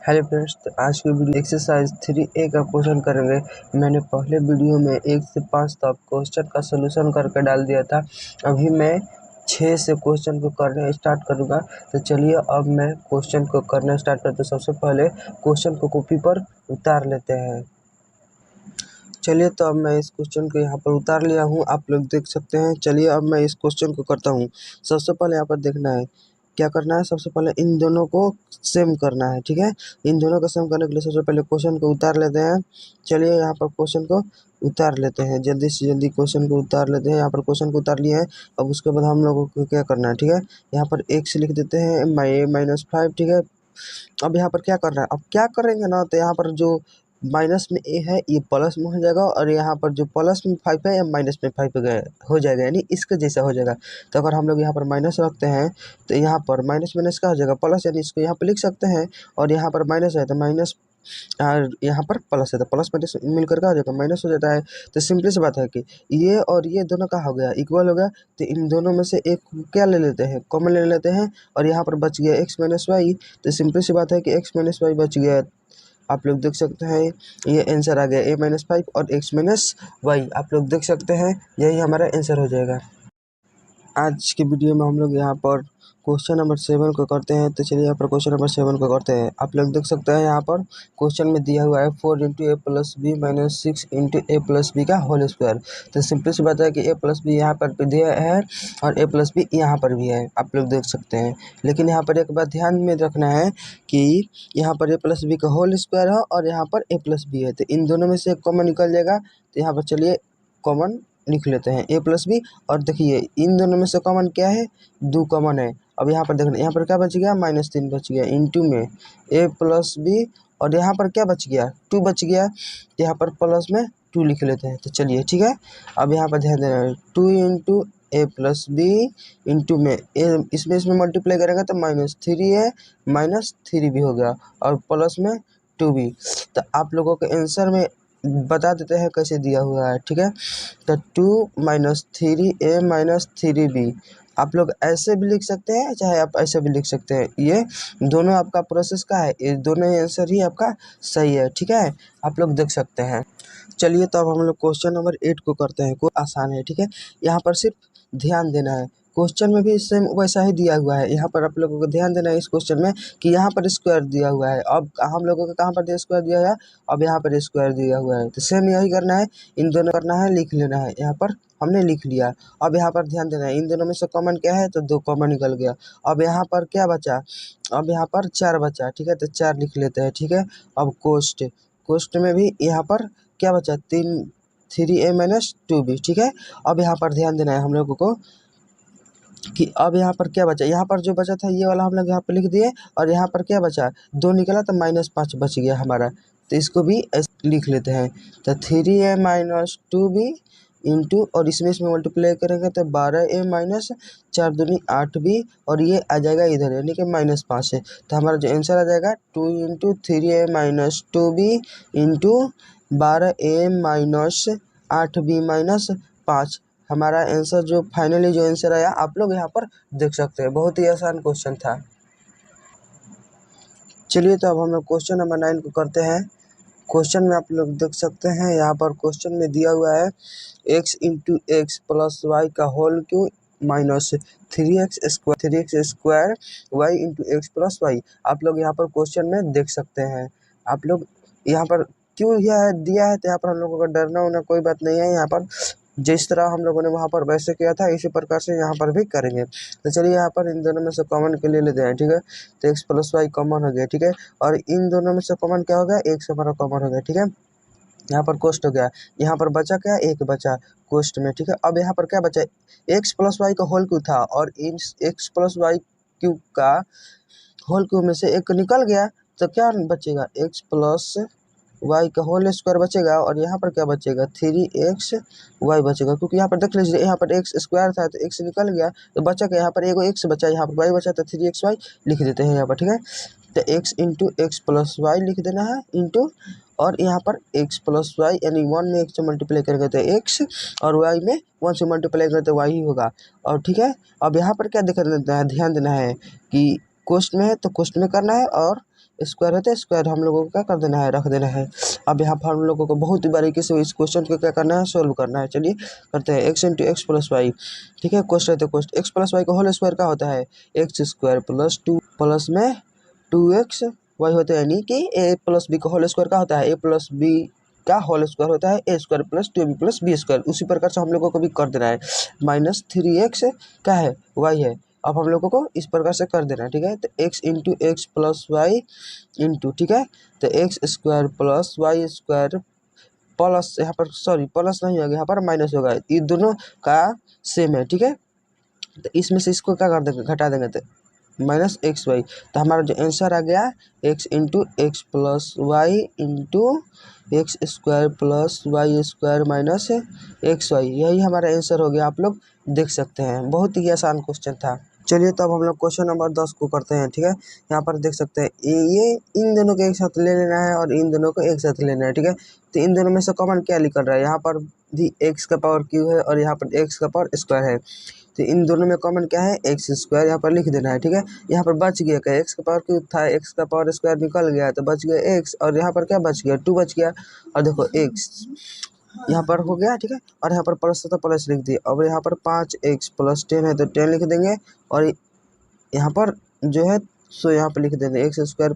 Hello friends, तो आज की वीडियो एक्सरसाइज 3A का क्वेश्चन करेंगे। मैंने पहले वीडियो में 1 से 5 तक क्वेश्चन का सलूशन करके डाल दिया था। अभी मैं 6 से क्वेश्चन को करना स्टार्ट करूंगा। तो चलिए अब मैं क्वेश्चन को करना स्टार्ट करते हैं। सबसे पहले क्वेश्चन को कॉपी पर उतार लेते हैं। चलिए, तो अब मैं इस क्वेश्चन को यहाँ पर उतार लिया हूँ, आप लोग देख सकते हैं। चलिए अब मैं इस क्वेश्चन को करता हूँ। सबसे पहले यहाँ पर देखना है क्या करना है। सबसे पहले इन दोनों को सेम करना है, ठीक है। इन दोनों को सेम करने के लिए सबसे पहले क्वेश्चन को उतार लेते हैं। चलिए यहाँ पर क्वेश्चन को उतार लेते हैं, जल्दी से जल्दी क्वेश्चन को उतार लेते हैं। यहाँ पर क्वेश्चन को उतार लिया है। अब उसके बाद हम लोगों को क्या करना है, ठीक है। यहाँ पर x लिख देते हैं -5, ठीक है। अब यहाँ पर क्या करना है, अब क्या करेंगे ना, तो यहाँ पर जो माइनस में a है ये प्लस में हो जाएगा, और यहाँ पर जो प्लस में 5 है या माइनस में 5 हो जाएगा, यानी इसके जैसा हो जाएगा। तो अगर हम लोग यहाँ पर माइनस रखते हैं तो यहाँ पर माइनस माइनस का हो जाएगा प्लस, यानी इसको यहाँ पर लिख सकते हैं। और यहाँ पर माइनस है तो माइनस, और यहाँ पर प्लस है तो प्लस माइनस मिलकर का हो जाएगा, माइनस हो जाता है। तो सिंपली सी बात है कि ये और ये दोनों का हो गया, इक्वल हो गया। तो इन दोनों में से एक क्या ले लेते हैं, कॉमन ले लेते हैं, और यहाँ पर बच गया x माइनस वाई। तो सिंपली सी बात है कि x माइनस वाई बच गया। आप लोग देख सकते हैं ये आंसर आ गया a-5 और x माइनस वाई। आप लोग देख सकते हैं यही हमारा आंसर हो जाएगा। आज की वीडियो में हम लोग यहाँ पर क्वेश्चन नंबर 7 को करते हैं। तो चलिए यहाँ पर क्वेश्चन नंबर 7 को करते हैं। आप लोग देख सकते हैं यहाँ पर क्वेश्चन में दिया हुआ है 4 × a + b - 6 × a + b का होल स्क्वायर। तो सिंपल सी बात है कि a + b यहाँ पर भी दिया है और a + b यहाँ पर भी है, आप लोग देख सकते हैं। लेकिन यहाँ पर एक बात ध्यान में रखना है कि यहाँ पर a + b का होल स्क्वायर है और यहाँ पर a + b है। तो इन दोनों में से कॉमन निकल जाएगा। तो यहाँ पर चलिए कॉमन लिख लेते हैं a + b। और देखिए इन दोनों में से कॉमन क्या है, 2 कॉमन है। अब यहाँ पर देखना, यहाँ पर क्या बच गया, -3 बच गया, इंटू में a + b, और यहाँ पर क्या बच गया, 2 बच गया। यहाँ पर प्लस में 2 लिख लेते हैं। तो चलिए ठीक है। अब यहाँ पर ध्यान देना है 2 × a + b इंटू में a, इसमें मल्टीप्लाई करेंगे तो -3a -3 भी हो गया, और प्लस में 2 भी। तो आप लोगों के आंसर में बता देते हैं कैसे दिया हुआ है, ठीक है। तो 2 - 3a - 3b आप लोग ऐसे भी लिख सकते हैं, चाहे आप ऐसे भी लिख सकते हैं। ये दोनों आपका प्रोसेस का है, ये दोनों आंसर ही आपका सही है, ठीक है। आप लोग देख सकते हैं। चलिए तो अब हम लोग क्वेश्चन नंबर 8 को करते हैं। कोई आसान है, ठीक है। यहाँ पर सिर्फ ध्यान देना है, क्वेश्चन में भी सेम वैसा ही दिया हुआ है। यहाँ पर आप लोगों को ध्यान देना है इस क्वेश्चन में कि यहाँ पर स्क्वायर दिया हुआ है। अब हम लोगों को कहाँ पर स्क्वायर दिया है, अब यहाँ पर स्क्वायर दिया हुआ है। तो सेम यही करना है, इन दोनों करना है, लिख लेना है। यहाँ पर हमने लिख लिया। अब यहाँ पर ध्यान देना है, इन दोनों में से कॉमन क्या है, तो 2 कॉमन निकल गया। अब यहाँ पर क्या बचा, अब यहाँ पर 4 बचा, ठीक है। तो 4 लिख लेते हैं, ठीक है। अब कोष्ट में भी यहाँ पर क्या बचा, 3a - 2b, ठीक है। अब यहाँ पर ध्यान देना है हम लोगों को कि अब यहाँ पर क्या बचा, यहाँ पर जो बचा था ये वाला हम लोग यहाँ पर लिख दिए, और यहाँ पर क्या बचा, 2 निकला तो -5 बच गया हमारा। तो इसको भी ऐसे लिख लेते हैं। तो 3a - 2b इंटू, और इसमें मल्टीप्लाई करेंगे तो 12a - 4 दूनी 8b, और ये आ जाएगा इधर, यानी कि -5 है। तो हमारा जो आंसर आ जाएगा 2 × 3a - 2b into 12a - 8b - 5। हमारा आंसर जो फाइनली जो आंसर आया आप लोग यहाँ पर देख सकते हैं। बहुत ही आसान क्वेश्चन था। चलिए तो अब हम लोग क्वेश्चन नंबर 9 को करते हैं। क्वेश्चन में आप लोग देख सकते हैं, यहाँ पर क्वेश्चन में दिया हुआ है x × x + y का whole cube -3x² y × x + y। आप लोग यहाँ पर क्वेश्चन में देख सकते हैं। आप लोग यहाँ पर क्यों यह दिया है, तो यहाँ पर हम लोगों का डरना होना कोई बात नहीं है। यहाँ पर जिस तरह हम लोगों ने वहाँ पर वैसे किया था, इसी प्रकार से यहाँ पर भी करेंगे। तो चलिए यहाँ पर इन दोनों में से कॉमन के लिए लेते हैं, ठीक है। तो x + y कॉमन हो गया, ठीक है। और इन दोनों में से कॉमन क्या हो गया, x हमारा कॉमन हो गया, ठीक है। यहाँ पर कोष्ट हो गया, यहाँ पर बचा क्या, 1 बचा कोष्ट में, ठीक है। अब यहाँ पर क्या बचा, x + y का होल क्यूब था, और इन x + y क्यूब का होल क्यूब में से 1 निकल गया, तो क्या बचेगा, x + y का होल स्क्वायर बचेगा, और यहाँ पर क्या बचेगा, 3xy बचेगा। क्योंकि यहाँ पर देख लीजिए, यहाँ पर x स्क्वायर था तो x निकल गया, तो बचा क्या, यहाँ पर एगो x बचा, यहाँ पर y बचा, तो 3xy लिख देते हैं यहाँ पर, ठीक है। तो x × x + y लिख देना है, इंटू, और यहाँ पर x + y, यानी 1 में 1 से मल्टीप्लाई करेंगे तो x, और y में 1 से मल्टीप्लाई करेंगे तो y ही होगा, और ठीक है। अब यहाँ पर क्या देख देना है, ध्यान देना है कि कोष्ट में है तो कोष्ट में करना है, और स्क्वायर होता है, स्क्वायर हम लोगों को क्या कर देना है, रख देना है। अब यहाँ पर हम लोगों को बहुत ही बारीकी से इस क्वेश्चन को क्या करना है, सोल्व करना है। चलिए करते हैं। X into x plus Y, ठीक है। क्वेश्चन तो क्वेश्चन एक्स प्लस वाई का होल स्क्वायर क्या होता है, एक्स स्क्वायर प्लस 2 प्लस में 2x वाई होता है, यानी कि ए प्लस बी का होल स्क्वायर क्या होता है, ए प्लस बी का होल स्क्वायर होता है A square plus 2b plus B square. उसी प्रकार से हम लोगों को भी कर देना है। -3x क्या है, वाई है। अब हम लोगों को इस प्रकार से कर देना है, ठीक है। तो x into x plus y into, ठीक है, तो x square plus y square plus, यहाँ पर सॉरी प्लस नहीं होगा, यहाँ पर माइनस होगा। ये दोनों का सेम है, ठीक है। तो इसमें से इसको क्या कर देंगे, घटा देंगे, तो -xy। तो हमारा जो आंसर आ गया x into x plus y into x square plus y square minus xy, यही हमारा आंसर हो गया। आप लोग देख सकते हैं, बहुत ही आसान क्वेश्चन था। चलिए तो अब हम लोग क्वेश्चन नंबर 10 को करते हैं, ठीक है। यहाँ पर देख सकते हैं ये इन दोनों को एक साथ ले लेना है और इन दोनों को एक साथ लेना है, ठीक है। तो इन दोनों में से कॉमन क्या निकल रहा है, यहाँ पर भी x का पावर क्यू है और यहाँ पर x का पावर स्क्वायर है। तो इन दोनों में कॉमन क्या है, एक्स स्क्वायर, यहाँ पर लिख देना है, ठीक है। यहाँ पर बच गया क्या, एक्स का पावर क्यूब था, एक्स का पावर स्क्वायर निकल गया तो बच गया एक्स, और यहाँ पर क्या बच गया, 2 बच गया। और देखो एक्स यहाँ पर हो गया, ठीक है। और यहाँ पर प्लस था तो प्लस लिख दिए। अब यहाँ पर 5x प्लस 10 है तो 10 लिख देंगे, और यहाँ पर जो है सो यहाँ पर लिख देंगे x square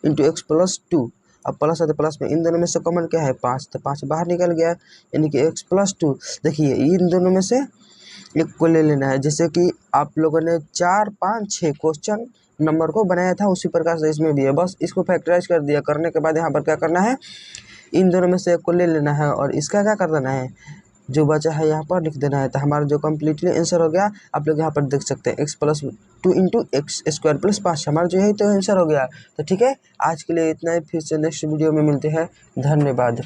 into x plus 2। अब प्लस है तो प्लस में इन दोनों में से कॉमन क्या है, 5, तो 5 बाहर निकल गया, यानी कि एक्स प्लस 2। देखिए इन दोनों में से एक को ले लेना है, जैसे कि आप लोगों ने 4, 5, 6 क्वेश्चन नंबर को बनाया था, उसी प्रकार से इसमें भी है। बस इसको फैक्टराइज कर दिया, करने के बाद यहाँ पर क्या करना है, इन दोनों में से एक को ले लेना है और इसका क्या कर देना है, जो बचा है यहाँ पर लिख देना है। तो हमारा जो कम्प्लीटली आंसर हो गया, आप लोग यहाँ पर देख सकते हैं x plus 2 into x square plus 5, हमारा जो है तो आंसर हो गया। तो ठीक है, आज के लिए इतना ही, फिर से नेक्स्ट वीडियो में मिलते हैं। धन्यवाद।